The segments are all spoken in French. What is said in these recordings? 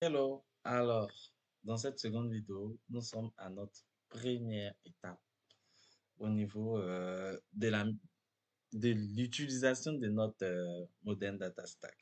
Hello, alors, dans cette seconde vidéo, nous sommes à notre première étape au niveau de l'utilisation de notre Modern Data Stack.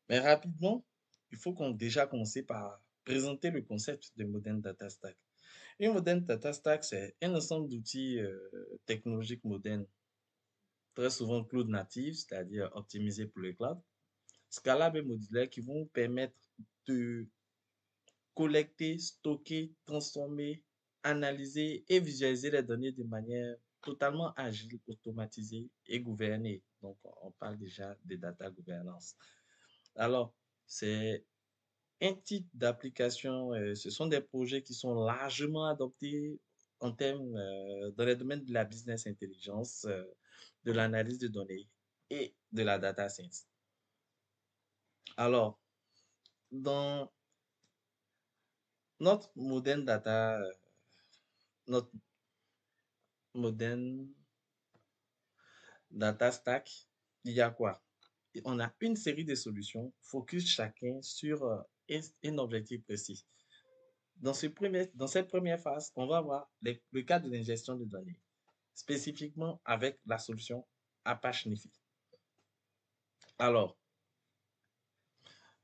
Mais rapidement, il faut qu'on déjà commencer par présenter le concept de Modern Data Stack. Une Modern Data Stack, c'est un ensemble d'outils technologiques modernes, très souvent cloud native, c'est-à-dire optimisés pour le cloud, scalables et modulaires qui vont vous permettre de collecter, stocker, transformer, analyser et visualiser les données de manière totalement agile, automatisée et gouvernée. Donc, on parle déjà de data governance. Alors, c'est un type d'application, ce sont des projets qui sont largement adoptés en termes, dans les domaines de la business intelligence, de l'analyse de données et de la data science. Alors, dans notre modern data, notre modern data stack, il y a quoi? On a une série de solutions, focus chacun sur un objectif précis. Dans cette première phase, on va voir le cas de l'ingestion de données, spécifiquement avec la solution Apache Nifi. Alors,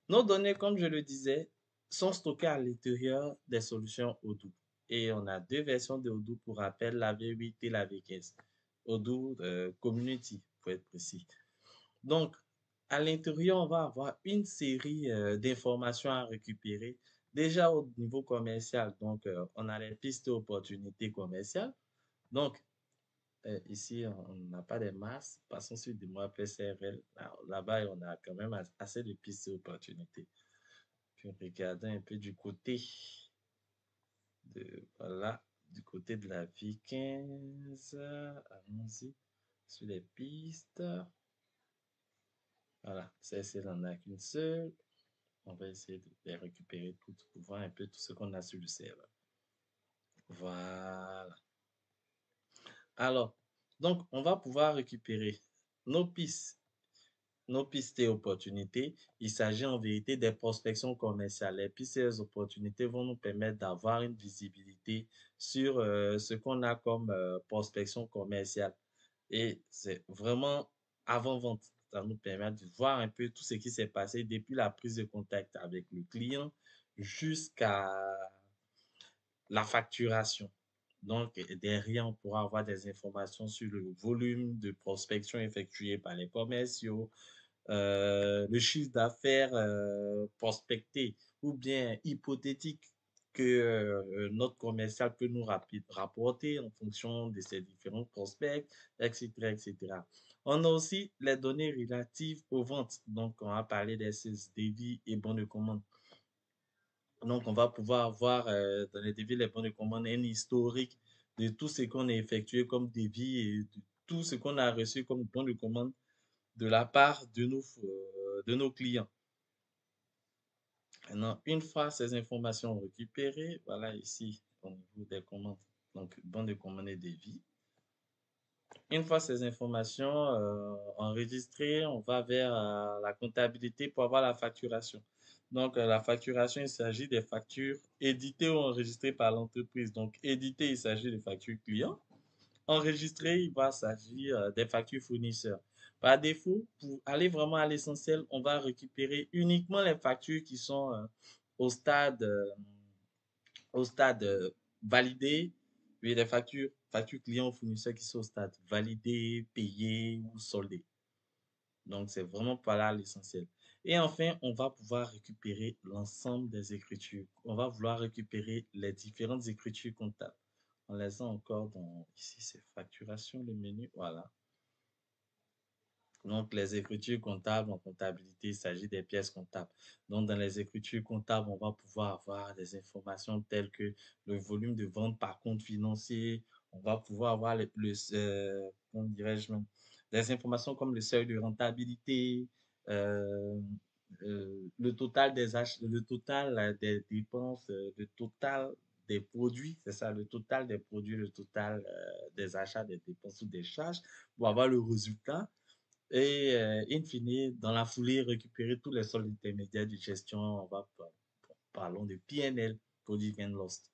nos données, comme je le disais, sont stockées à l'intérieur des solutions Odoo. Et on a deux versions de Odoo pour rappel, la V8 et la V15. Odoo Community, pour être précis. Donc, à l'intérieur, on va avoir une série d'informations à récupérer. Déjà au niveau commercial, donc on a les pistes et opportunités commerciales. Donc, ici, on n'a pas de masses. Passons sur des mois PCRL. Là-bas, on a quand même assez de pistes et opportunités. Puis regardons un peu du côté voilà, du côté de la vie 15. Allons-y sur les pistes. Voilà, celle-ci n'en a qu'une seule. On va essayer de les récupérer toutes pour voir un peu tout ce qu'on a sur le serveur. Voilà. Alors, donc, on va pouvoir récupérer nos pistes, nos pistes et opportunités. Il s'agit en vérité des prospections commerciales. Les pistes et les opportunités vont nous permettre d'avoir une visibilité sur ce qu'on a comme prospection commerciale. Et c'est vraiment avant-vente. Ça nous permet de voir un peu tout ce qui s'est passé depuis la prise de contact avec le client jusqu'à la facturation. Donc, derrière, on pourra avoir des informations sur le volume de prospection effectuée par les commerciaux, le chiffre d'affaires prospecté ou bien hypothétique que notre commercial peut nous rapporter en fonction de ses différents prospects, etc., etc. On a aussi les données relatives aux ventes. Donc, on va parler des sales devis et bons de commande. Donc, on va pouvoir avoir dans les devis, les bons de commande, un historique de tout ce qu'on a effectué comme devis et de tout ce qu'on a reçu comme bons de commande de la part de nos clients. Maintenant, une fois ces informations récupérées, voilà ici au niveau des commandes, donc bon de commande et devis. Une fois ces informations enregistrées, on va vers la comptabilité pour avoir la facturation. Donc, la facturation, il s'agit des factures éditées ou enregistrées par l'entreprise. Donc, éditées, il s'agit des factures clients. Enregistrées, il va s'agir des factures fournisseurs. Par défaut, pour aller vraiment à l'essentiel, on va récupérer uniquement les factures qui sont au stade, euh, au stade validé, puis les factures clients ou fournisseurs qui sont au stade validé, payé ou soldé. Donc, c'est vraiment pas là l'essentiel. Et enfin, on va pouvoir récupérer l'ensemble des écritures. On va vouloir récupérer les différentes écritures comptables. On les a encore dans, ici, c'est facturation, le menu, voilà. Donc, les écritures comptables en comptabilité, il s'agit des pièces comptables. Donc, dans les écritures comptables, on va pouvoir avoir des informations telles que le volume de vente par compte financier. On va pouvoir avoir comment dirais-je, des informations comme le seuil de rentabilité, euh, le total le total des dépenses, le total des produits, c'est ça, le total des produits, le total des achats, des dépenses ou des charges pour avoir le résultat et in fine, dans la foulée, récupérer tous les soldes intermédiaires de gestion. On va parlons de PNL, Product and Lost.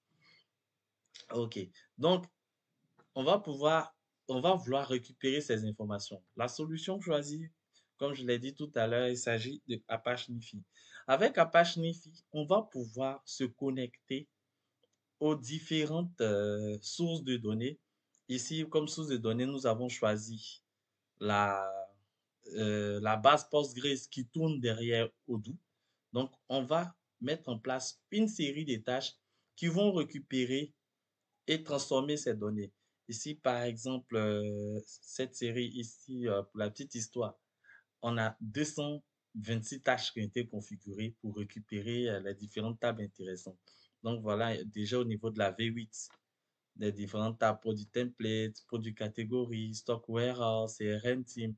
Ok, donc on va pouvoir, on va vouloir récupérer ces informations. La solution choisie, comme je l'ai dit tout à l'heure, il s'agit de Apache Nifi. Avec Apache Nifi, on va pouvoir se connecter aux différentes sources de données. Ici, comme source de données, nous avons choisi la, la base Postgres qui tourne derrière Odoo. Donc, on va mettre en place une série de tâches qui vont récupérer et transformer ces données. Ici, par exemple, cette série ici, pour la petite histoire, on a 226 tâches qui ont été configurées pour récupérer les différentes tables intéressantes. Donc voilà, déjà au niveau de la V8, des différentes tables, produit template, produit catégorie, stock warehouse, CRM team.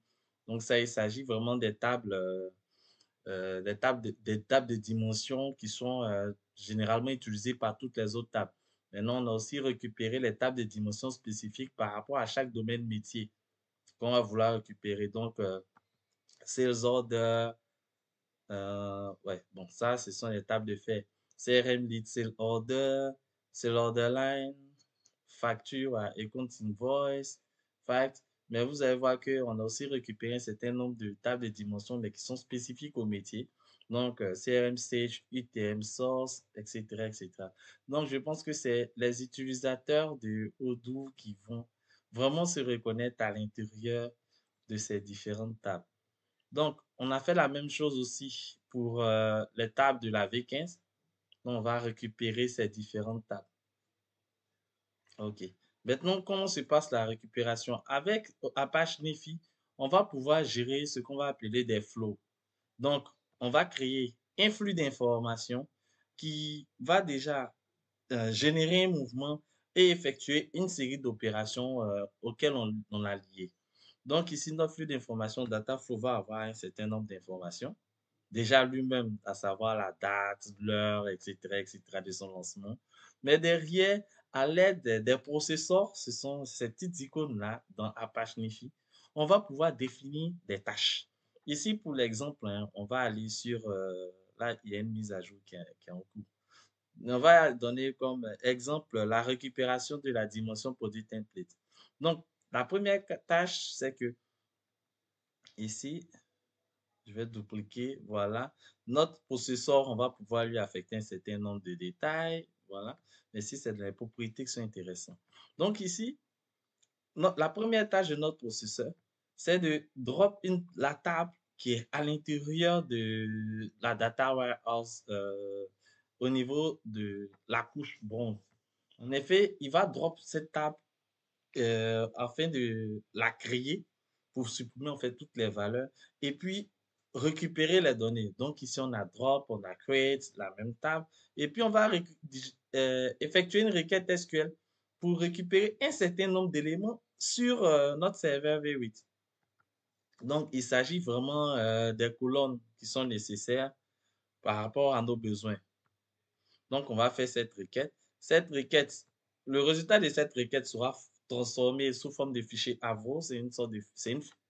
Donc ça, il s'agit vraiment des tables de dimension qui sont généralement utilisées par toutes les autres tables. Maintenant, on a aussi récupéré les tables de dimension spécifiques par rapport à chaque domaine métier qu'on va vouloir récupérer. Donc, sales order, ouais, bon, ça, ce sont les tables de fait. CRM lead sale order line, facture à account invoice, fact. Mais vous allez voir qu'on a aussi récupéré un certain nombre de tables de dimensions, mais qui sont spécifiques au métier. Donc, CRM Sage, UTM Source, etc., etc. Donc, je pense que c'est les utilisateurs de Odoo qui vont vraiment se reconnaître à l'intérieur de ces différentes tables. Donc, on a fait la même chose aussi pour les tables de la V15. Donc, on va récupérer ces différentes tables. OK. Maintenant, comment se passe la récupération? Avec Apache Nifi, on va pouvoir gérer ce qu'on va appeler des flows. Donc, on va créer un flux d'informations qui va déjà générer un mouvement et effectuer une série d'opérations auxquelles on a lié. Donc, ici, notre flux d'informations data flow va avoir un certain nombre d'informations déjà lui-même, à savoir la date, l'heure, etc., de son lancement. Mais derrière, à l'aide des processeurs, ce sont ces petites icônes-là dans Apache Nifi, on va pouvoir définir des tâches. Ici, pour l'exemple, hein, on va aller sur, là, il y a une mise à jour qui est en cours. On va donner comme exemple la récupération de la dimension produit template. Donc, la première tâche, c'est que ici, je vais dupliquer, voilà. Notre processeur, on va pouvoir lui affecter un certain nombre de détails, voilà. Mais si c'est de les propriétés qui sont intéressantes. Donc ici, la première tâche de notre processeur, c'est de drop la table qui est à l'intérieur de la data warehouse au niveau de la couche bronze. En effet, il va drop cette table afin de la créer pour supprimer en fait toutes les valeurs et puis récupérer les données. Donc ici on a drop, on a create, la même table et puis on va effectuer une requête SQL pour récupérer un certain nombre d'éléments sur notre serveur V8. Donc il s'agit vraiment des colonnes qui sont nécessaires par rapport à nos besoins. Donc, on va faire cette requête. Cette requête, le résultat de cette requête sera transformé sous forme de fichier AVO. C'est une sorte de,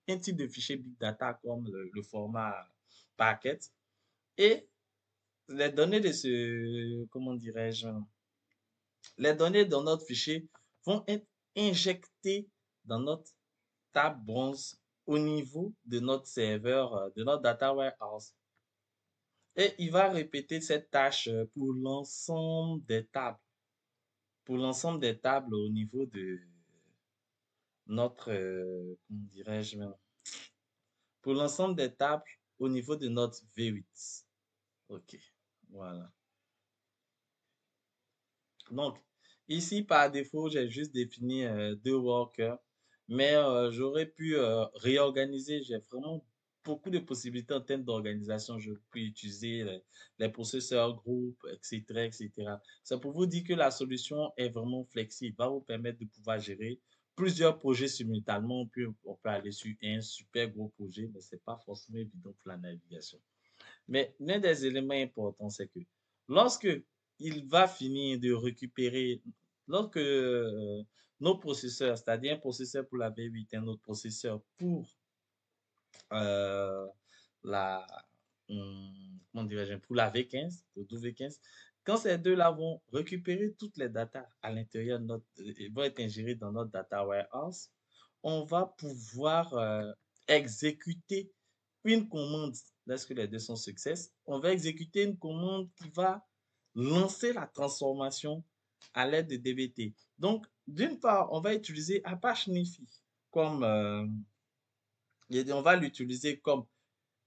un type de fichier Big Data comme le format Packet. Et les données de ce, comment dirais-je, les données dans notre fichier vont être injectées dans notre table bronze au niveau de notre serveur, de notre data warehouse. Et il va répéter cette tâche pour l'ensemble des tables. Pour l'ensemble des tables au niveau de notre, comment dirais-je, pour l'ensemble des tables au niveau de notre V8. OK, voilà. Donc, ici, par défaut, j'ai juste défini deux workers, mais j'aurais pu réorganiser. J'ai vraiment beaucoup de possibilités en termes d'organisation. Je peux utiliser les processeurs groupes, etc., etc. C'est pour vous dire que la solution est vraiment flexible, va vous permettre de pouvoir gérer plusieurs projets simultanément. On peut aller sur un super gros projet, mais c'est pas forcément évident pour la navigation. Mais l'un des éléments importants, c'est que lorsque il va finir de récupérer, lorsque nos processeurs, c'est-à-dire un processeur pour la V8, un autre processeur pour euh, la, comment dirais-je, pour la V15, pour W15, quand ces deux-là vont récupérer toutes les datas à l'intérieur de notre, vont être ingérées dans notre data warehouse, on va pouvoir exécuter une commande, lorsque les deux sont success, on va exécuter une commande qui va lancer la transformation à l'aide de DBT. Donc, d'une part, on va utiliser Apache Nifi comme, on va l'utiliser comme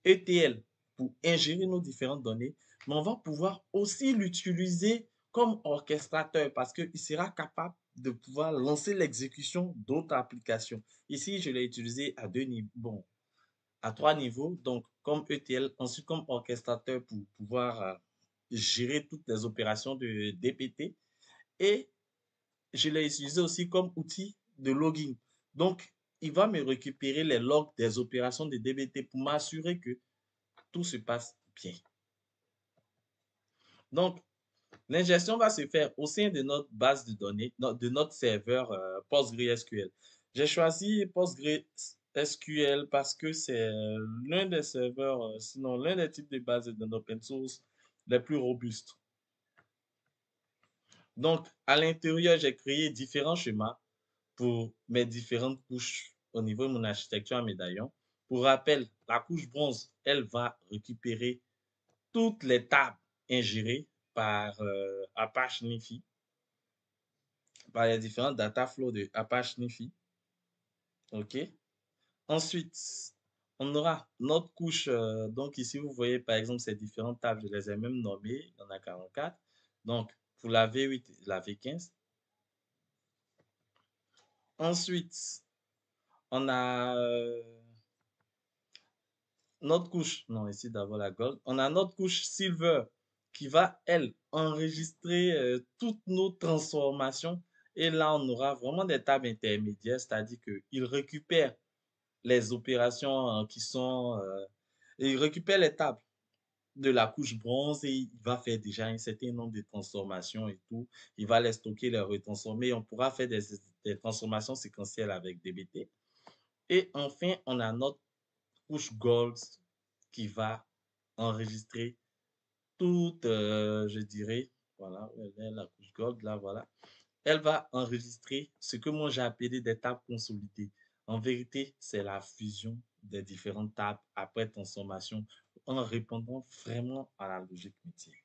ETL pour ingérer nos différentes données, mais on va pouvoir aussi l'utiliser comme orchestrateur parce qu'il sera capable de pouvoir lancer l'exécution d'autres applications. Ici, je l'ai utilisé à deux niveaux, bon, à trois niveaux, donc comme ETL, ensuite comme orchestrateur pour pouvoir gérer toutes les opérations de DPT et je l'ai utilisé aussi comme outil de logging. Donc, il va me récupérer les logs des opérations de DBT pour m'assurer que tout se passe bien. Donc, l'ingestion va se faire au sein de notre base de données, de notre serveur PostgreSQL. J'ai choisi PostgreSQL parce que c'est l'un des serveurs, sinon l'un des types de bases de données open source les plus robustes. Donc, à l'intérieur, j'ai créé différents schémas pour mes différentes couches au niveau de mon architecture à médaillon. Pour rappel, la couche bronze, elle va récupérer toutes les tables ingérées par Apache Nifi, par les différents data flows de Apache Nifi. OK. Ensuite, on aura notre couche. Donc ici, vous voyez par exemple ces différentes tables, je les ai même nommées. Il y en a 44. Donc, pour la V8 et la V15. Ensuite, on a notre couche, non, ici d'abord la gold. On a notre couche silver qui va, elle, enregistrer toutes nos transformations. Et là, on aura vraiment des tables intermédiaires, c'est-à-dire qu'il récupère les opérations qui sont... il récupère les tables de la couche bronze et il va faire déjà un certain nombre de transformations et tout. Il va les stocker, les retransformer. On pourra faire des transformations séquentielles avec DBT. Et enfin, on a notre couche gold qui va enregistrer toute, je dirais, voilà, la couche gold, là, voilà. Elle va enregistrer ce que moi j'ai appelé des tables consolidées. En vérité, c'est la fusion des différentes tables après transformation en répondant vraiment à la logique métier.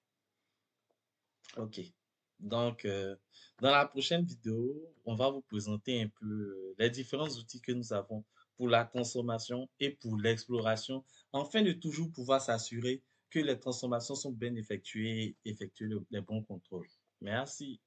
Ok. Donc, dans la prochaine vidéo, on va vous présenter un peu les différents outils que nous avons pour la transformation et pour l'exploration, afin de toujours pouvoir s'assurer que les transformations sont bien effectuées et effectuer les bons contrôles. Merci.